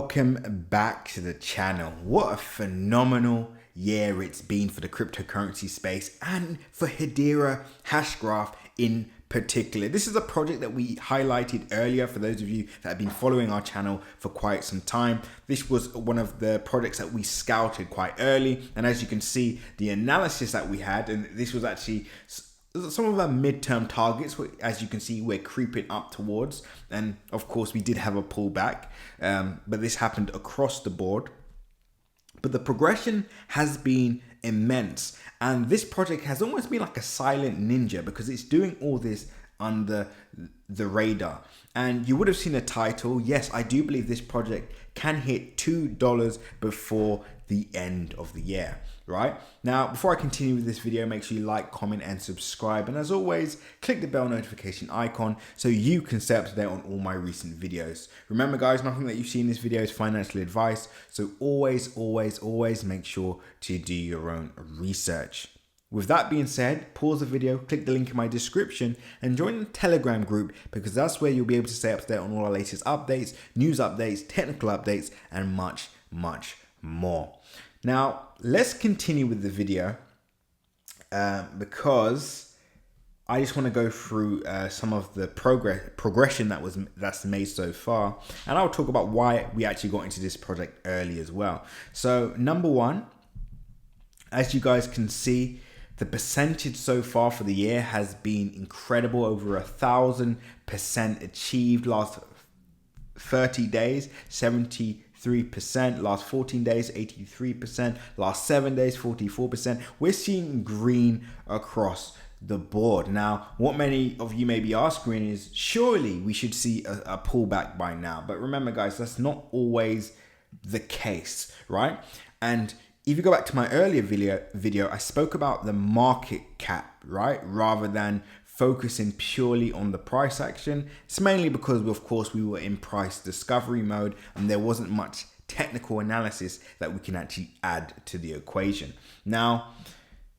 Welcome back to the channel. What a phenomenal year it's been for the cryptocurrency space and for Hedera Hashgraph in particular. This is a project that we highlighted earlier for those of you that have been following our channel for quite some time. This was one of the projects that we scouted quite early, and as you can see, the analysis that we had, and this was actually some of our midterm targets, as you can see, we're creeping up towards. And of course, we did have a pullback, but this happened across the board. But the progression has been immense. And this project has almost been like a silent ninja because it's doing all this under the radar. And you would have seen a title. Yes, I do believe this project can hit $2 before the end of the year. Right now, before I continue with this video, make sure you like, comment, and subscribe. And as always, click the bell notification icon so you can stay up to date on all my recent videos. Remember, guys, nothing that you see in this video is financial advice. So always make sure to do your own research. With that being said, pause the video, click the link in my description, and join the Telegram group because that's where you'll be able to stay up to date on all our latest updates, news updates, technical updates, and much more. Now, let's continue with the video because I just want to go through some of the progression that's made so far, and I'll talk about why we actually got into this project early as well. So, number one, as you guys can see, the percentage so far for the year has been incredible, over 1,000% achieved. Last 30 days, 73%, last 14 days, 83%, last 7 days, 44%. We're seeing green across the board. Now, what many of you may be asking is, surely we should see a pullback by now. But remember, guys, that's not always the case, right? And if you go back to my earlier video, I spoke about the market cap, right? Rather than focusing purely on the price action. It's mainly because, of course, we were in price discovery mode and there wasn't much technical analysis that we can actually add to the equation. Now,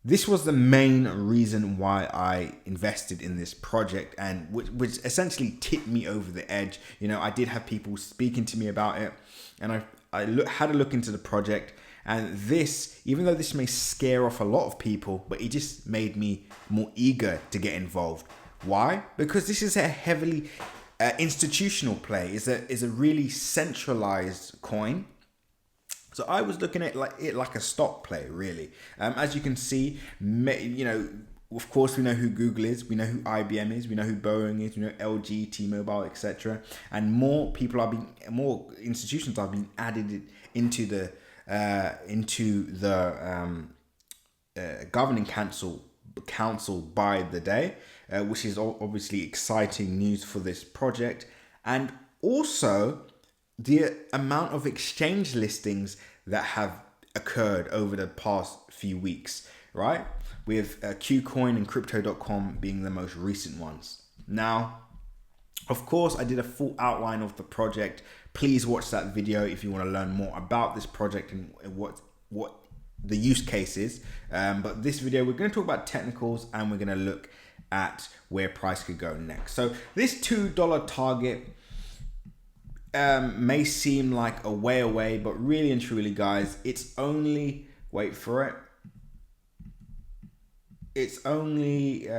this was the main reason why I invested in this project, and which essentially tipped me over the edge. You know, I did have people speaking to me about it, and I had a look into the project. And this, even though this may scare off a lot of people, but it just made me more eager to get involved. Why? Because this is a heavily institutional play. It's a really centralized coin. So I was looking at it like a stock play, really. As you can see, you know, of course, we know who Google is, we know who IBM is, we know who Boeing is, we know LG, T-Mobile, etc. And more institutions are being added into the governing council by the day, which is obviously exciting news for this project. And also the amount of exchange listings that have occurred over the past few weeks, right? With Qcoin and Crypto.com being the most recent ones. Now, of course, I did a full outline of the project. Please watch that video if you want to learn more about this project and what the use case is. But this video, we're going to talk about technicals and we're going to look at where price could go next. So this $2 target may seem like a way away, but really and truly, guys, it's only, wait for it, it's only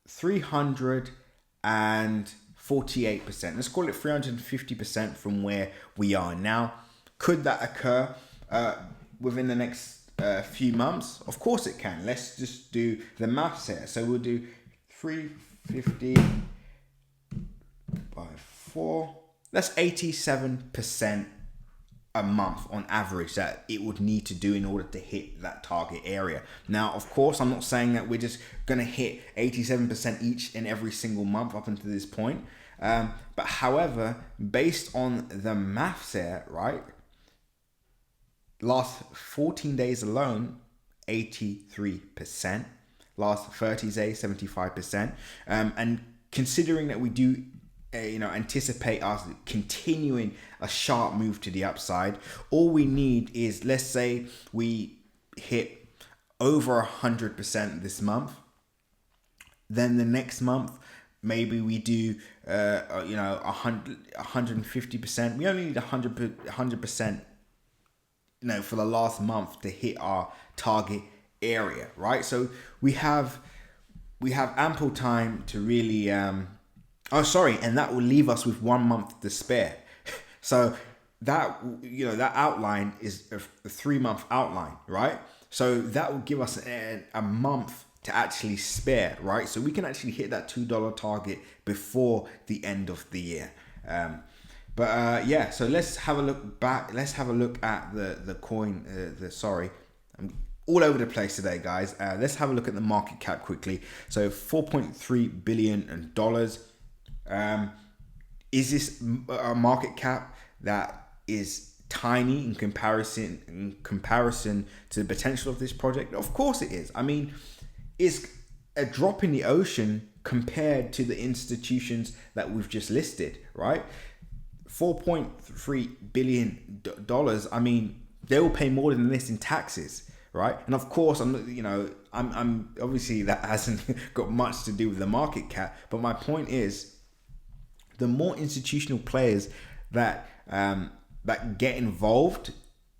348%. Let's call it 350% from where we are now. Could that occur within the next few months? Of course it can. Let's just do the maths here. So we'll do 350 by 4. That's 87% a month on average that it would need to do in order to hit that target area. Now, of course, I'm not saying that we're just going to hit 87% each and every single month up until this point. But however, based on the maths here, right, last 14 days alone, 83%. Last 30 days, 75%. And considering that we do anticipate us continuing a sharp move to the upside, all we need is, let's say we hit over 100% this month, then the next month maybe we do 150%. We only need 100%, for the last month to hit our target area, right? So we have ample time to really and that will leave us with 1 month to spare. So that that outline is a 3-month outline, right? So that will give us a month to actually spare, right? So we can actually hit that $2 target before the end of the year. So let's have a look back. Let's have a look at the coin. I'm all over the place today, guys. Let's have a look at the market cap quickly. So $4.3 billion. Is this a market cap that is tiny in comparison to the potential of this project? Of course it is. I mean, it's a drop in the ocean compared to the institutions that we've just listed, right? $4.3 billion. I mean, they will pay more than this in taxes, right? And of course, I'm obviously that hasn't got much to do with the market cap, but my point is, the more institutional players that get involved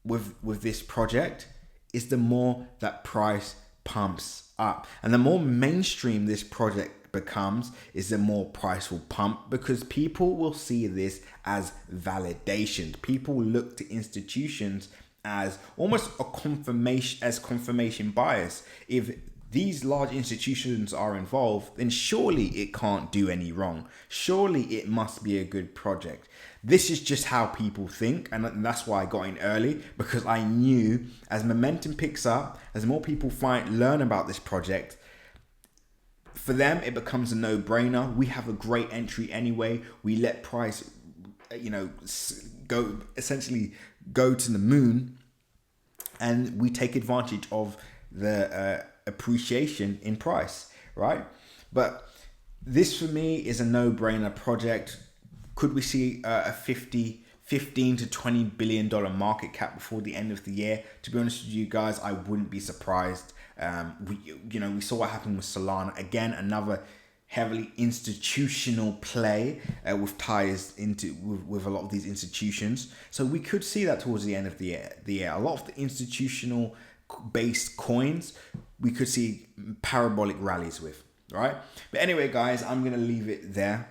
with this project, is the more that price pumps up. And the more mainstream this project becomes, is the more price will pump, because people will see this as validation. People look to institutions as almost a confirmation bias. If these large institutions are involved, then surely it can't do any wrong. Surely it must be a good project. This is just how people think, and that's why I got in early, because I knew as momentum picks up, as more people learn about this project, for them it becomes a no-brainer. We have a great entry anyway. We let price, go to the moon, and we take advantage of the appreciation in price, right? But this for me is a no-brainer project. Could we see a $15 to $20 billion market cap before the end of the year? To be honest with you guys, I wouldn't be surprised. We saw what happened with Solana. Again, another heavily institutional play with ties with a lot of these institutions. So we could see that towards the end of the year. A lot of the institutional based coins we could see parabolic rallies with, right? But anyway, guys, I'm gonna leave it there.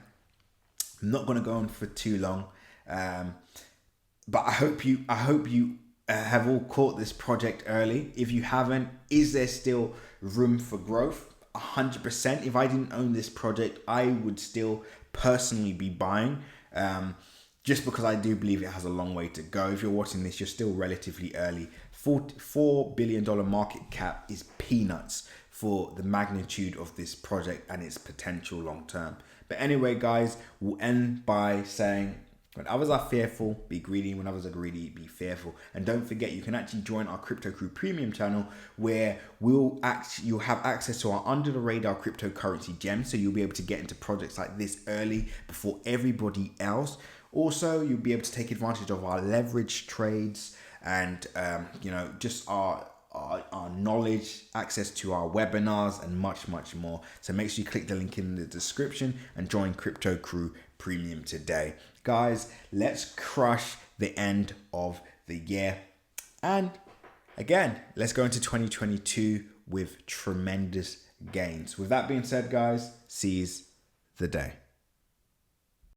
I'm not gonna go on for too long, but I hope you have all caught this project early. If you haven't, is there still room for growth? 100%. If I didn't own this project, I would still personally be buying, just because I do believe it has a long way to go. If you're watching this, you're still relatively early. $4 billion market cap is peanuts for the magnitude of this project and its potential long term. But anyway, guys, we'll end by saying, when others are fearful, be greedy. When others are greedy, be fearful. And don't forget, you can actually join our Crypto Crew Premium channel, where you'll have access to our under the radar cryptocurrency gems. So you'll be able to get into projects like this early before everybody else. Also, you'll be able to take advantage of our leverage trades and just our knowledge, access to our webinars, and much more. So make sure you click the link in the description and join Crypto Crew Premium today. Guys, let's crush the end of the year, and again, let's go into 2022 with tremendous gains. With that being said, guys, seize the day.